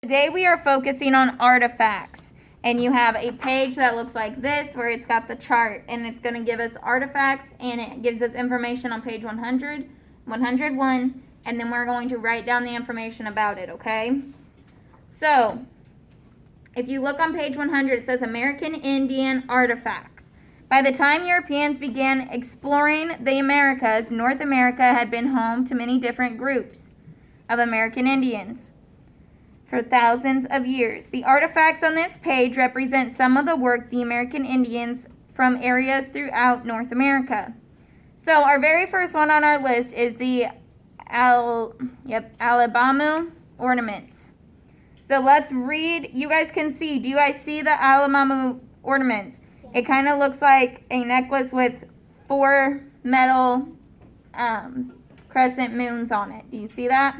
Today we are focusing on artifacts, and you have a page that looks like this where it's got the chart, and it's going to give us artifacts, and it gives us information on page 100, 101, and then we're going to write down the information about it, okay? So, if you look on page 100, it says American Indian artifacts. By the time Europeans began exploring the Americas, North America had been home to many different groups of American Indians for thousands of years. The artifacts on this page represent some of the work the American Indians from areas throughout North America. So our very first one on our list is the Alabama ornaments. So let's read. You guys can see. Do you guys see the Alabama ornaments? It kind of looks like a necklace with 4 metal crescent moons on it. Do you see that?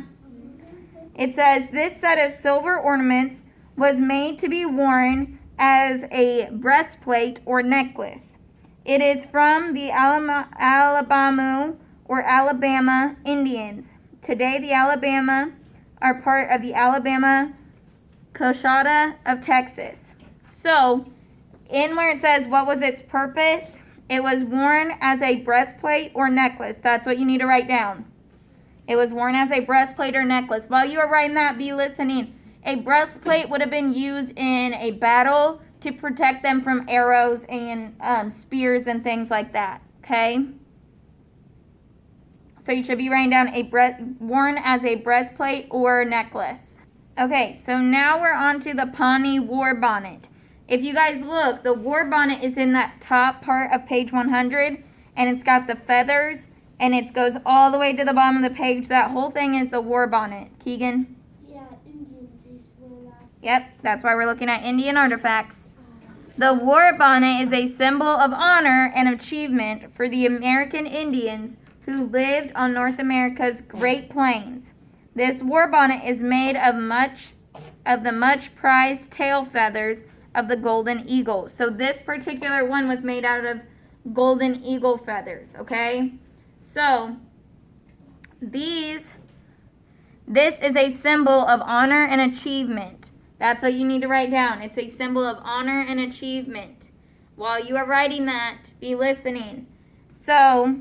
It says this set of silver ornaments was made to be worn as a breastplate or necklace. It is from the Alabama or Alabama Indians. Today, the Alabama are part of the Alabama Coshada of Texas. So, in where it says what was its purpose, it was worn as a breastplate or necklace. That's what you need to write down. It was worn as a breastplate or necklace. While you are writing that, be listening. A breastplate would have been used in a battle to protect them from arrows and spears and things like that. Okay? So you should be writing down worn as a breastplate or necklace. Okay, so now we're on to the Pawnee war bonnet. If you guys look, the war bonnet is in that top part of page 100, and it's got the feathers, and it goes all the way to the bottom of the page. That whole thing is the war bonnet. Keegan? Yeah, Indians used to wear that. Yep, that's why we're looking at Indian artifacts. The war bonnet is a symbol of honor and achievement for the American Indians who lived on North America's Great Plains. This war bonnet is made of the much prized tail feathers of the golden eagle. So this particular one was made out of golden eagle feathers, okay? So, this is a symbol of honor and achievement. That's what you need to write down. It's a symbol of honor and achievement. While you are writing that, be listening. So,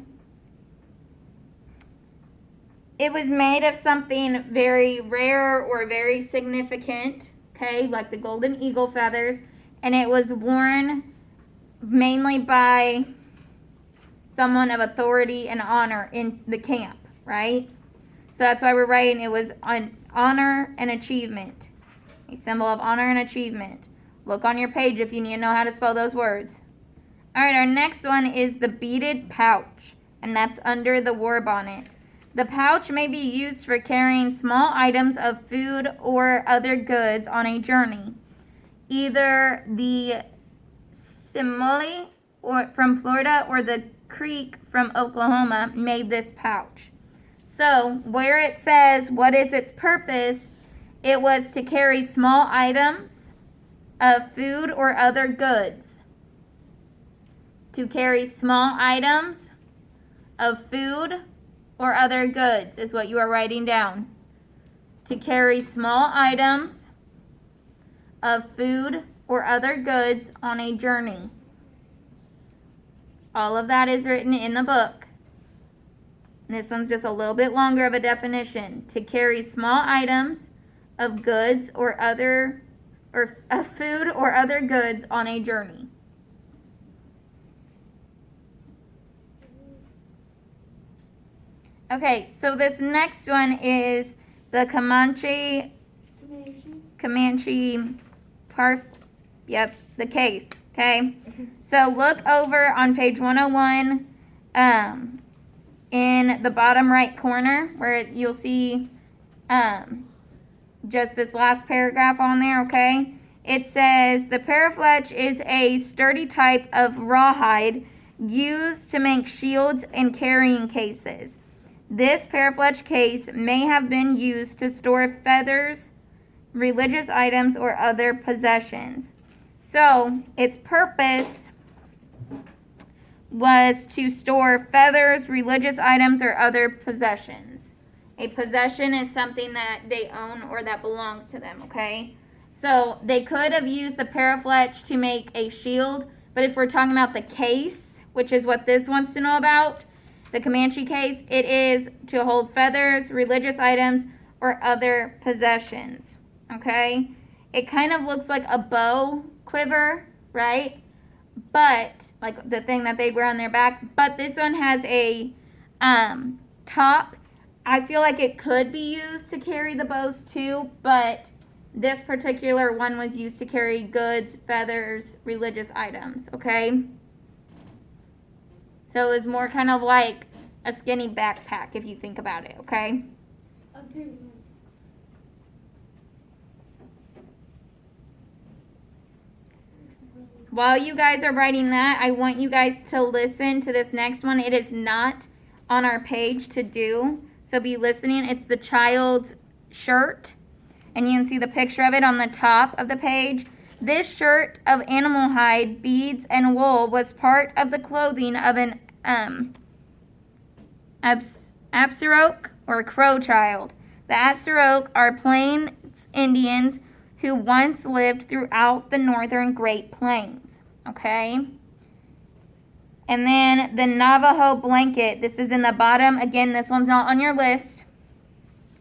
it was made of something very rare or very significant, okay, like the golden eagle feathers, and it was worn mainly by someone of authority and honor in the camp, right? So that's why we're writing it was on honor and achievement. A symbol of honor and achievement. Look on your page if you need to know how to spell those words. All right, our next one is the beaded pouch, and that's under the war bonnet. The pouch may be used for carrying small items of food or other goods on a journey. Either the Seminole or from Florida or the Creek from Oklahoma made this pouch. So where it says what is its purpose, it was to carry small items of food or other goods. To carry small items of food or other goods is what you are writing down. To carry small items of food or other goods on a journey. All of that is written in the book. This one's just a little bit longer of a definition. To carry small items of goods of food or other goods on a journey. Okay, so this next one is the Comanche part. Yep, the case. Okay. So look over on page 101 in the bottom right corner where you'll see just this last paragraph on there, okay? It says the parafletch is a sturdy type of rawhide used to make shields and carrying cases. This parafletch case may have been used to store feathers, religious items, or other possessions. So, its purpose was to store feathers, religious items, or other possessions. A possession is something that they own or that belongs to them, okay? So they could have used the parafletch to make a shield, but if we're talking about the case, which is what this wants to know about, the Comanche case, it is to hold feathers, religious items, or other possessions, okay? It kind of looks like a bow quiver, right? But, like the thing that they wear on their back, but this one has a top. I feel like it could be used to carry the bows too, but this particular one was used to carry goods, feathers, religious items, okay? So it was more kind of like a skinny backpack if you think about it, okay? Agreement. While you guys are writing that, I want you guys to listen to this next one. It is not on our page to do, so be listening. It's the child's shirt, and you can see the picture of it on the top of the page. This shirt of animal hide, beads, and wool was part of the clothing of an Absaroka or Crow child. The Absaroka are Plains Indians who once lived throughout the northern Great Plains, okay? And then the Navajo blanket. This is in the bottom. Again, this one's not on your list.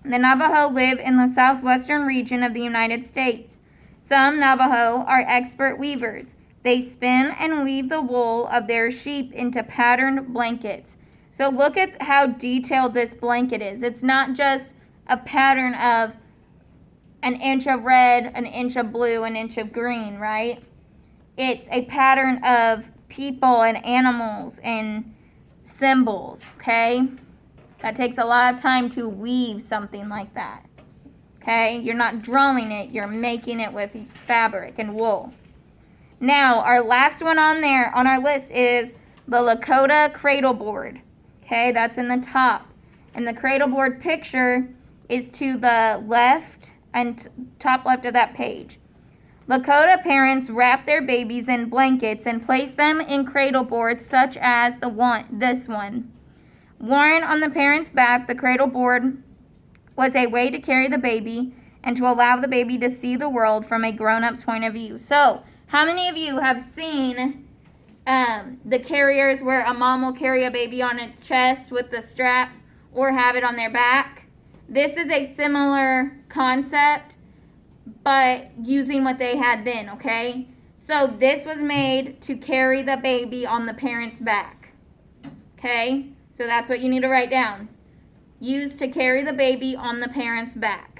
The Navajo live in the southwestern region of the United States. Some Navajo are expert weavers. They spin and weave the wool of their sheep into patterned blankets. So look at how detailed this blanket is. It's not just a pattern of an inch of red, an inch of blue, an inch of green, right? It's a pattern of people and animals and symbols, okay? That takes a lot of time to weave something like that, okay? You're not drawing it, you're making it with fabric and wool. Now, our last one on there, on our list is the Lakota cradle board, okay? That's in the top. And the cradle board picture is to the left and top left of that page. Lakota parents wrap their babies in blankets and place them in cradle boards such as this one. Worn on the parent's back, the cradle board was a way to carry the baby and to allow the baby to see the world from a grown-up's point of view. So, how many of you have seen the carriers where a mom will carry a baby on its chest with the straps or have it on their back? This is a similar concept, but using what they had then, okay? So this was made to carry the baby on the parent's back, okay? So that's what you need to write down. Used to carry the baby on the parent's back.